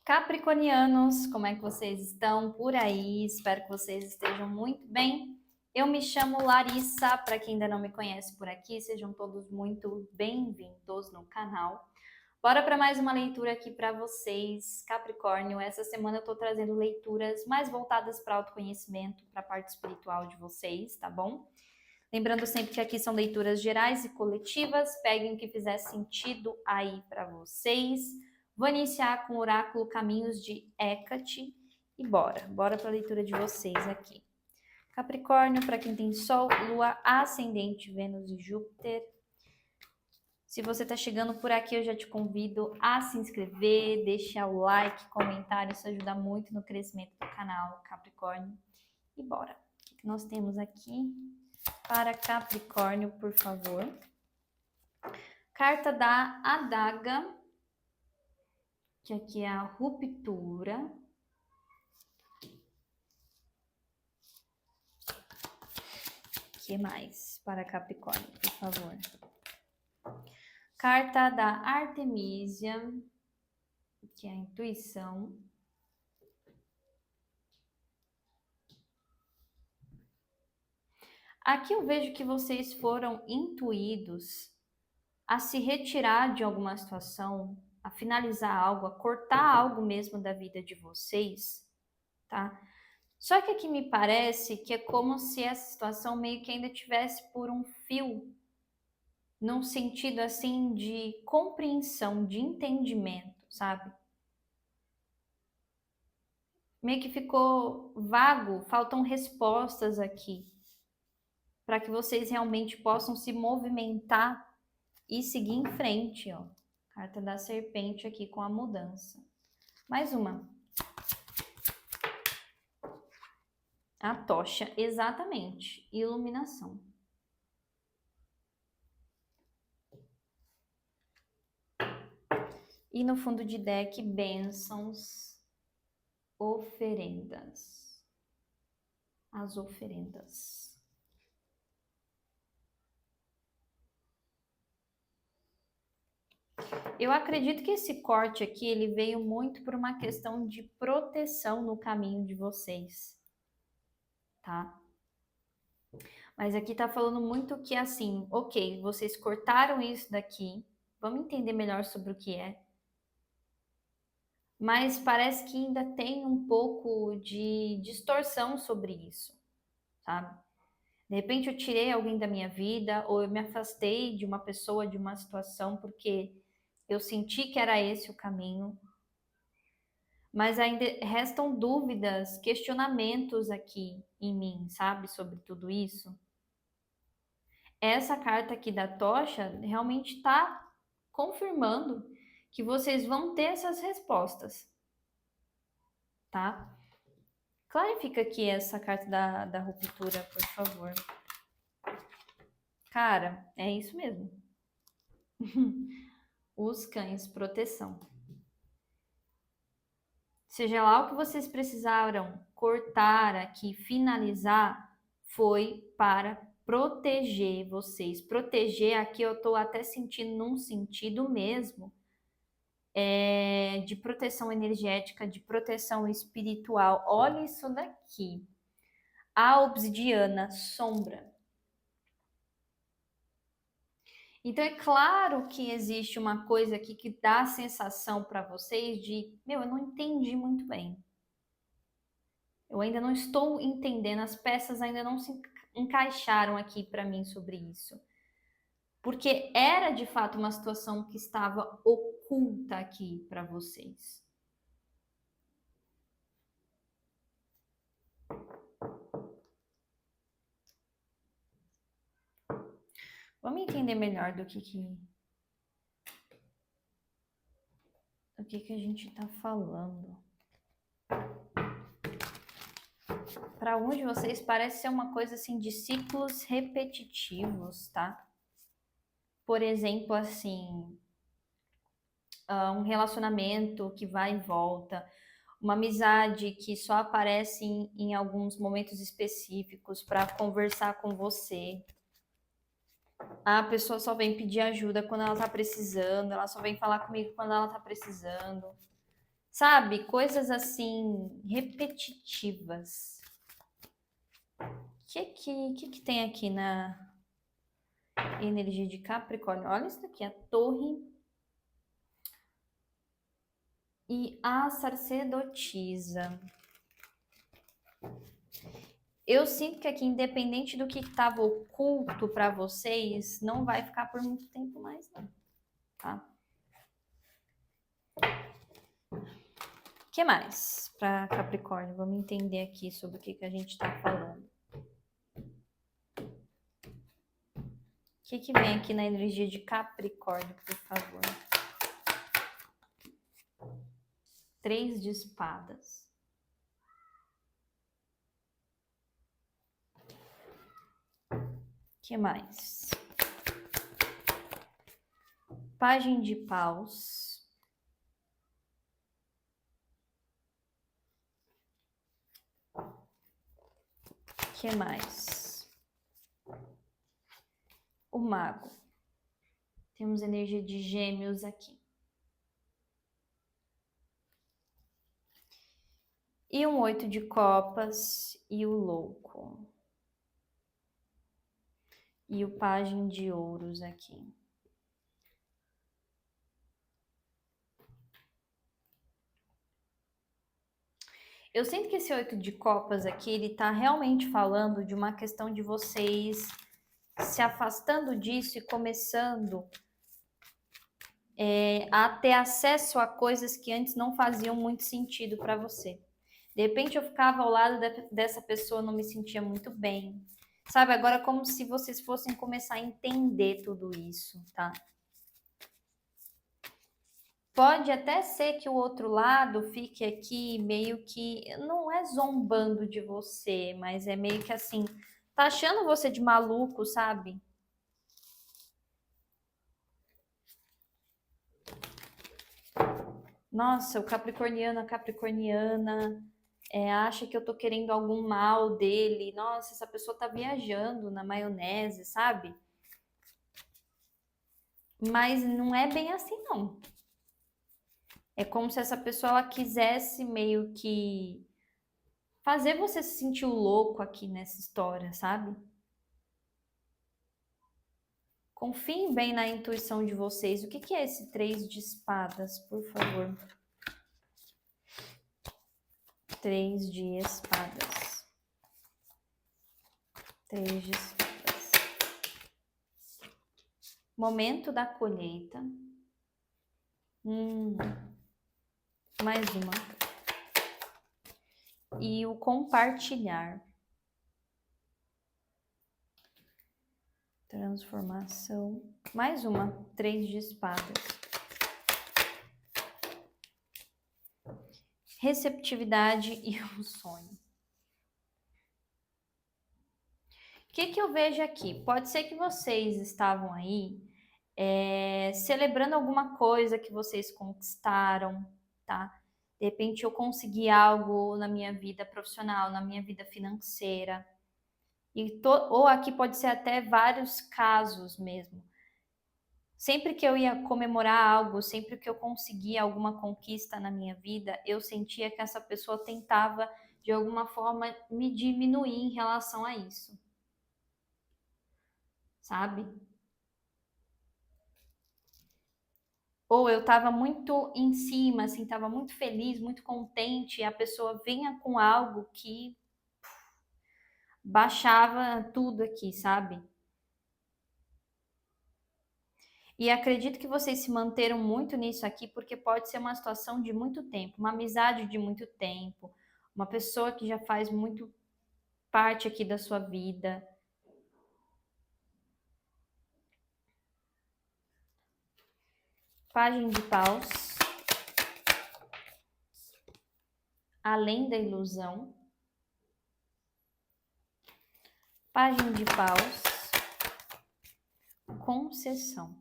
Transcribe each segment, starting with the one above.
Capricornianos, como é que vocês estão por aí? Espero que vocês estejam muito bem. Eu me chamo Larissa, para quem ainda não me conhece por aqui, sejam todos muito bem-vindos no canal. Bora para mais uma leitura aqui para vocês, Capricórnio. Essa semana eu estou trazendo leituras mais voltadas para autoconhecimento, para a parte espiritual de vocês, tá bom? Lembrando sempre que aqui são leituras gerais e coletivas, peguem o que fizer sentido aí para vocês. Vou iniciar com o oráculo Caminhos de Hecate e bora para a leitura de vocês aqui. Capricórnio, para quem tem Sol, Lua, Ascendente, Vênus e Júpiter. Se você está chegando por aqui, eu já te convido a se inscrever, deixar o like, comentário, isso ajuda muito no crescimento do canal, Capricórnio. E bora. O que nós temos aqui para Capricórnio, por favor? Carta da Adaga, que aqui é a ruptura. O que mais para Capricórnio, por favor? Carta da Artemísia, que é a intuição. Aqui eu vejo que vocês foram intuídos a se retirar de alguma situação, a finalizar algo, a cortar algo mesmo da vida de vocês, tá? Só que aqui me parece que é como se essa situação meio que ainda tivesse por um fio, num sentido assim de compreensão, de entendimento, sabe? Meio que ficou vago, faltam respostas aqui, para que vocês realmente possam se movimentar e seguir em frente, ó. Carta da serpente aqui com a mudança. Mais uma. A tocha, exatamente. Iluminação. E no fundo de deck, bênçãos, oferendas. As oferendas. Eu acredito que esse corte aqui, ele veio muito por uma questão de proteção no caminho de vocês, tá? Mas aqui tá falando muito que assim, ok, vocês cortaram isso daqui, vamos entender melhor sobre o que é. Mas parece que ainda tem um pouco de distorção sobre isso, sabe? De repente eu tirei alguém da minha vida, ou eu me afastei de uma pessoa, de uma situação, porque eu senti que era esse o caminho. Mas ainda restam dúvidas, questionamentos aqui em mim, sabe? Sobre tudo isso. Essa carta aqui da tocha realmente está confirmando que vocês vão ter essas respostas, tá? Clarifica aqui essa carta da ruptura, por favor. Cara, é isso mesmo. Os cães, proteção. Seja lá o que vocês precisaram cortar aqui, finalizar, foi para proteger vocês. Proteger aqui eu tô até sentindo num sentido mesmo de proteção energética, de proteção espiritual. Olha isso daqui. A obsidiana, sombra. Então é claro que existe uma coisa aqui que dá a sensação para vocês de, meu, eu não entendi muito bem. Eu ainda não estou entendendo, as peças ainda não se encaixaram aqui para mim sobre isso. Porque era de fato uma situação que estava oculta aqui para vocês. Vamos entender melhor do que a gente está falando. Para alguns de vocês parece ser uma coisa assim de ciclos repetitivos, tá? Por exemplo, assim, um relacionamento que vai e volta, uma amizade que só aparece em alguns momentos específicos para conversar com você. A pessoa só vem pedir ajuda quando ela tá precisando, ela só vem falar comigo quando ela tá precisando. sabe? Coisas assim, repetitivas. O que tem aqui na energia de Capricórnio? Olha isso daqui, a Torre e a Sacerdotisa. Eu sinto que aqui, independente do que estava oculto para vocês, não vai ficar por muito tempo mais, não. Tá? O que mais para Capricórnio? Vamos entender aqui sobre o que a gente está falando. O que vem aqui na energia de Capricórnio, por favor? 3 de espadas. O que mais? Pagem de paus. O que mais? O mago. Temos energia de gêmeos aqui. E um 8 de copas e o louco. E o pajem de ouros aqui. Eu sinto que esse 8 de copas aqui, ele tá realmente falando de uma questão de vocês se afastando disso e começando a ter acesso a coisas que antes não faziam muito sentido para você. De repente eu ficava ao lado dessa pessoa, não me sentia muito bem. Sabe, agora é como se vocês fossem começar a entender tudo isso, tá? Pode até ser que o outro lado fique aqui meio que, não é zombando de você, mas é meio que assim, tá achando você de maluco, sabe? Nossa, o capricorniano, a capricorniana acha que eu tô querendo algum mal dele. Nossa, essa pessoa tá viajando na maionese, sabe? Mas não é bem assim, não. É como se essa pessoa ela quisesse meio que fazer você se sentir louco aqui nessa história, sabe? Confiem bem na intuição de vocês. O que é esse 3 de espadas, por favor? 3 de espadas. 3 de espadas. Momento da colheita. Mais uma. E o compartilhar. Transformação. Mais uma. 3 de espadas. Receptividade e um sonho. O que eu vejo aqui? Pode ser que vocês estavam aí celebrando alguma coisa que vocês conquistaram, tá? De repente eu consegui algo na minha vida profissional, na minha vida financeira. Ou aqui pode ser até vários casos mesmo. Sempre que eu ia comemorar algo, sempre que eu conseguia alguma conquista na minha vida, eu sentia que essa pessoa tentava, de alguma forma, me diminuir em relação a isso. Sabe? Ou eu estava muito em cima, assim, estava muito feliz, muito contente, e a pessoa vinha com algo que baixava tudo aqui, sabe? E acredito que vocês se manteram muito nisso aqui, porque pode ser uma situação de muito tempo, uma amizade de muito tempo, uma pessoa que já faz muito parte aqui da sua vida. Pajem de paus. Além da ilusão. Pajem de paus. Concessão.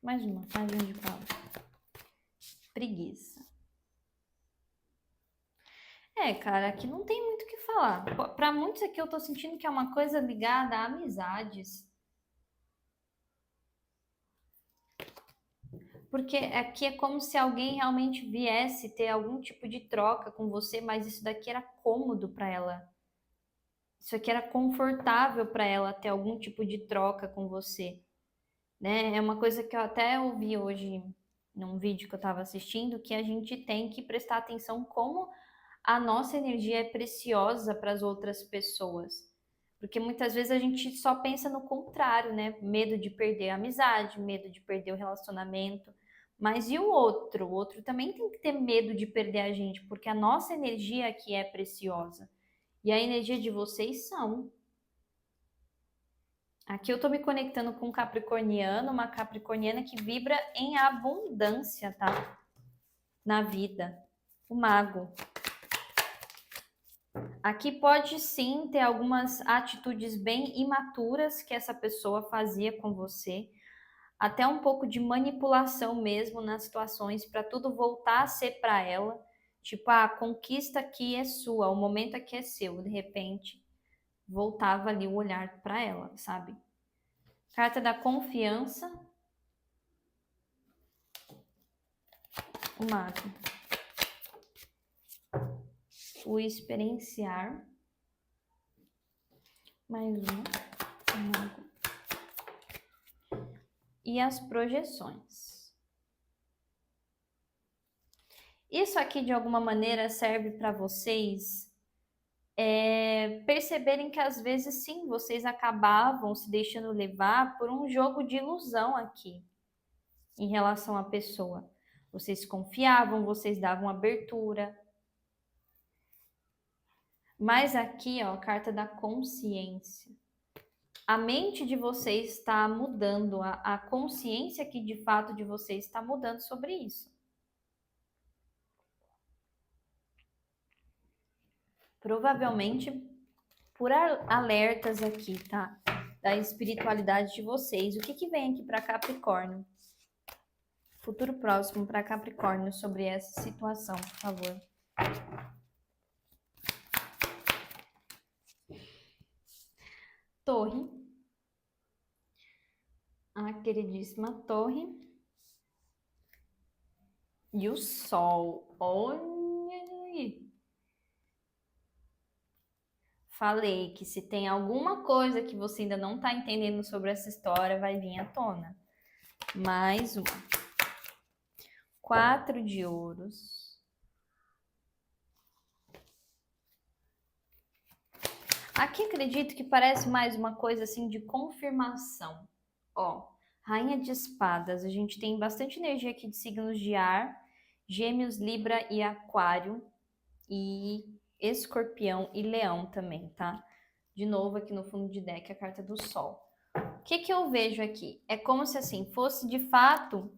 Mais uma, pajem de paus. Preguiça. Cara, aqui não tem muito o que falar. Para muitos aqui eu tô sentindo que é uma coisa ligada a amizades. Porque aqui é como se alguém realmente viesse ter algum tipo de troca com você, mas isso daqui era cômodo para ela. Isso aqui era confortável para ela ter algum tipo de troca com você, né? É uma coisa que eu até ouvi hoje num vídeo que eu estava assistindo, que a gente tem que prestar atenção como a nossa energia é preciosa para as outras pessoas. Porque muitas vezes a gente só pensa no contrário, né? Medo de perder a amizade, medo de perder o relacionamento. Mas e o outro? O outro também tem que ter medo de perder a gente, porque a nossa energia aqui é preciosa. E a energia de vocês são. Aqui eu tô me conectando com um capricorniano, uma capricorniana que vibra em abundância, tá? Na vida. O mago. Aqui pode sim ter algumas atitudes bem imaturas que essa pessoa fazia com você, até um pouco de manipulação mesmo nas situações para tudo voltar a ser para ela. Tipo, a conquista aqui é sua, o momento aqui é seu. De repente, voltava ali o olhar para ela, sabe? Carta da confiança. O mago. O experienciar. Mais uma. O mago. E as projeções. Isso aqui, de alguma maneira, serve para vocês perceberem que, às vezes, sim, vocês acabavam se deixando levar por um jogo de ilusão aqui, em relação à pessoa. Vocês confiavam, vocês davam abertura. Mas aqui, ó, a carta da consciência. A mente de vocês está mudando, a consciência aqui, de fato, de vocês está mudando sobre isso. Provavelmente por alertas aqui, tá? Da espiritualidade de vocês. O que que vem aqui para Capricórnio? Futuro próximo para Capricórnio sobre essa situação, por favor. Torre. A queridíssima Torre. E o Sol. Olha aí. Falei que se tem alguma coisa que você ainda não está entendendo sobre essa história, vai vir à tona. Mais uma. 4 de ouros. Aqui acredito que parece mais uma coisa assim de confirmação. Ó, Rainha de Espadas. A gente tem bastante energia aqui de signos de ar. Gêmeos, Libra e Aquário. E Escorpião e Leão também, tá? De novo aqui no fundo de deck a carta do Sol. O que que eu vejo aqui? É como se assim fosse de fato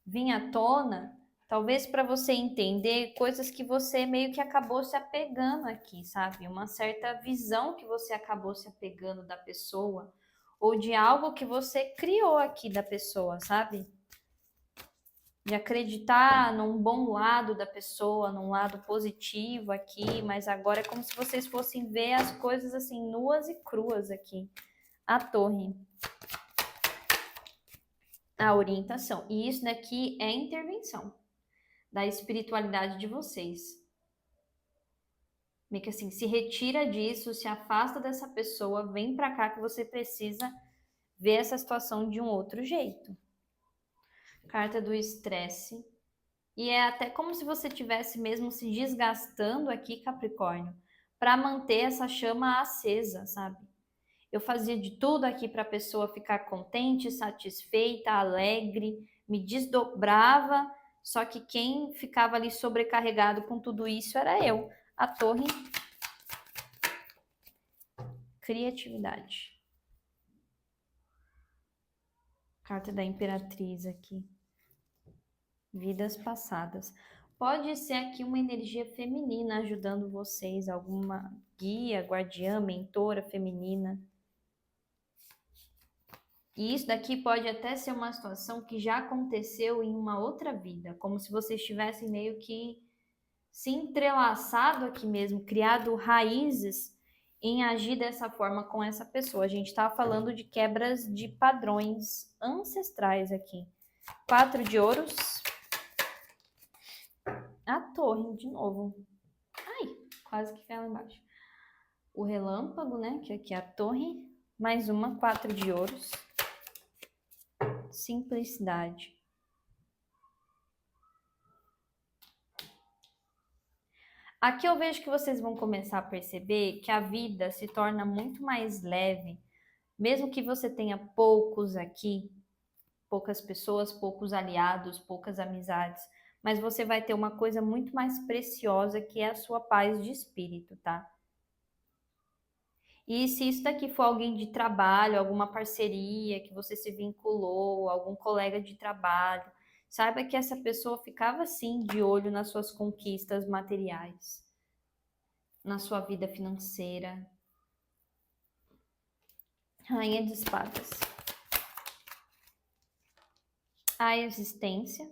vir à tona, talvez para você entender coisas que você meio que acabou se apegando aqui, sabe? Uma certa visão que você acabou se apegando da pessoa ou de algo que você criou aqui da pessoa, sabe? De acreditar num bom lado da pessoa, num lado positivo aqui, mas agora é como se vocês fossem ver as coisas assim, nuas e cruas aqui. A torre. A orientação. E isso daqui é intervenção da espiritualidade de vocês. Meio que assim, se retira disso, se afasta dessa pessoa, vem pra cá que você precisa ver essa situação de um outro jeito. Carta do estresse. E é até como se você tivesse mesmo se desgastando aqui, Capricórnio, para manter essa chama acesa, sabe? Eu fazia de tudo aqui para a pessoa ficar contente, satisfeita, alegre, me desdobrava, só que quem ficava ali sobrecarregado com tudo isso era eu. A torre. Criatividade. Carta da Imperatriz aqui. Vidas passadas. Pode ser aqui uma energia feminina ajudando vocês, alguma guia, guardiã, mentora feminina. E isso daqui pode até ser uma situação que já aconteceu em uma outra vida, como se vocês tivessem meio que se entrelaçado aqui mesmo, criado raízes em agir dessa forma com essa pessoa. A gente está falando de quebras de padrões ancestrais aqui. 4 de ouros. A torre, de novo. Ai, quase que caiu lá embaixo. O relâmpago, né? Que aqui é a torre. Mais uma, 4 de ouros. Simplicidade. Aqui eu vejo que vocês vão começar a perceber que a vida se torna muito mais leve, mesmo que você tenha poucos aqui, poucas pessoas, poucos aliados, poucas amizades, mas você vai ter uma coisa muito mais preciosa que é a sua paz de espírito, tá? E se isso daqui for alguém de trabalho, alguma parceria que você se vinculou, algum colega de trabalho, saiba que essa pessoa ficava sim de olho nas suas conquistas materiais, na sua vida financeira. Rainha de espadas. A existência.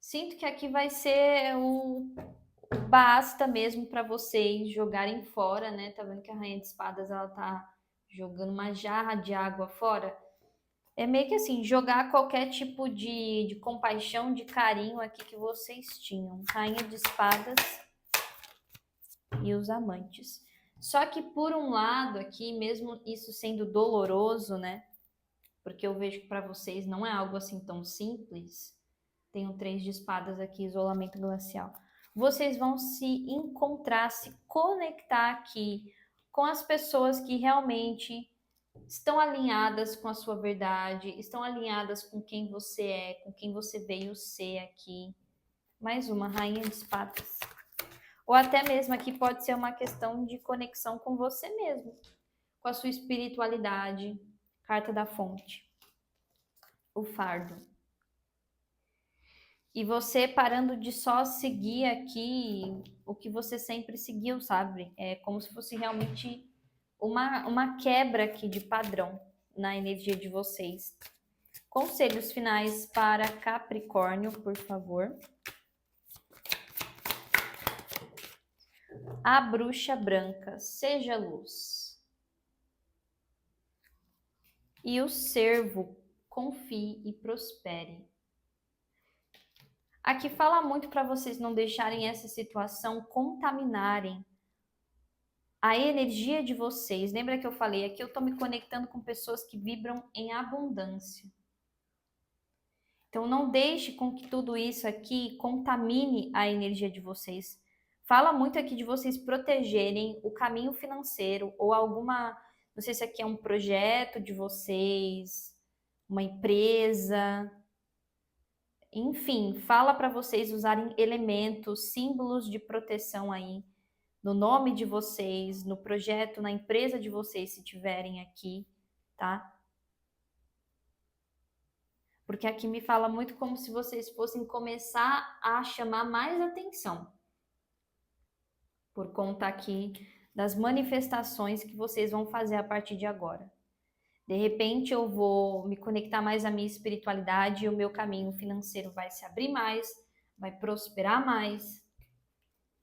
Sinto que aqui vai ser o basta mesmo para vocês jogarem fora, né? Tá vendo que a Rainha de Espadas ela tá jogando uma jarra de água fora? É meio que assim, jogar qualquer tipo de compaixão, de carinho aqui que vocês tinham. Rainha de Espadas e os amantes. Só que por um lado aqui, mesmo isso sendo doloroso, né? Porque eu vejo que para vocês não é algo assim tão simples. Tem um 3 de espadas aqui, isolamento glacial. Vocês vão se encontrar, se conectar aqui com as pessoas que realmente estão alinhadas com a sua verdade, estão alinhadas com quem você é, com quem você veio ser aqui. Mais uma, rainha de espadas. Ou até mesmo aqui pode ser uma questão de conexão com você mesmo, com a sua espiritualidade. Carta da fonte. O fardo. E você parando de só seguir aqui o que você sempre seguiu, sabe? É como se fosse realmente uma quebra aqui de padrão na energia de vocês. Conselhos finais para Capricórnio, por favor. A bruxa branca, seja luz. E o servo, confie e prospere. Aqui fala muito para vocês não deixarem essa situação contaminarem a energia de vocês. Lembra que eu falei aqui? Eu estou me conectando com pessoas que vibram em abundância. Então não deixe com que tudo isso aqui contamine a energia de vocês. Fala muito aqui de vocês protegerem o caminho financeiro ou alguma, não sei se aqui é um projeto de vocês, uma empresa. Enfim, fala para vocês usarem elementos, símbolos de proteção aí no nome de vocês, no projeto, na empresa de vocês, se tiverem aqui, tá? Porque aqui me fala muito como se vocês fossem começar a chamar mais atenção. Por conta aqui das manifestações que vocês vão fazer a partir de agora. De repente eu vou me conectar mais à minha espiritualidade e o meu caminho financeiro vai se abrir mais, vai prosperar mais.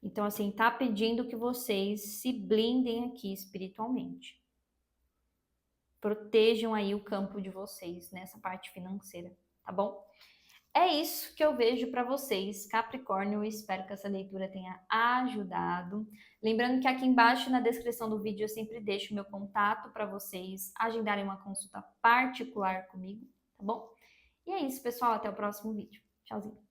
Então, assim, tá pedindo que vocês se blindem aqui espiritualmente. Protejam aí o campo de vocês nessa parte financeira, tá bom? É isso que eu vejo para vocês, Capricórnio. Eu espero que essa leitura tenha ajudado. Lembrando que aqui embaixo na descrição do vídeo eu sempre deixo meu contato para vocês agendarem uma consulta particular comigo, tá bom? E é isso, pessoal. Até o próximo vídeo. Tchauzinho.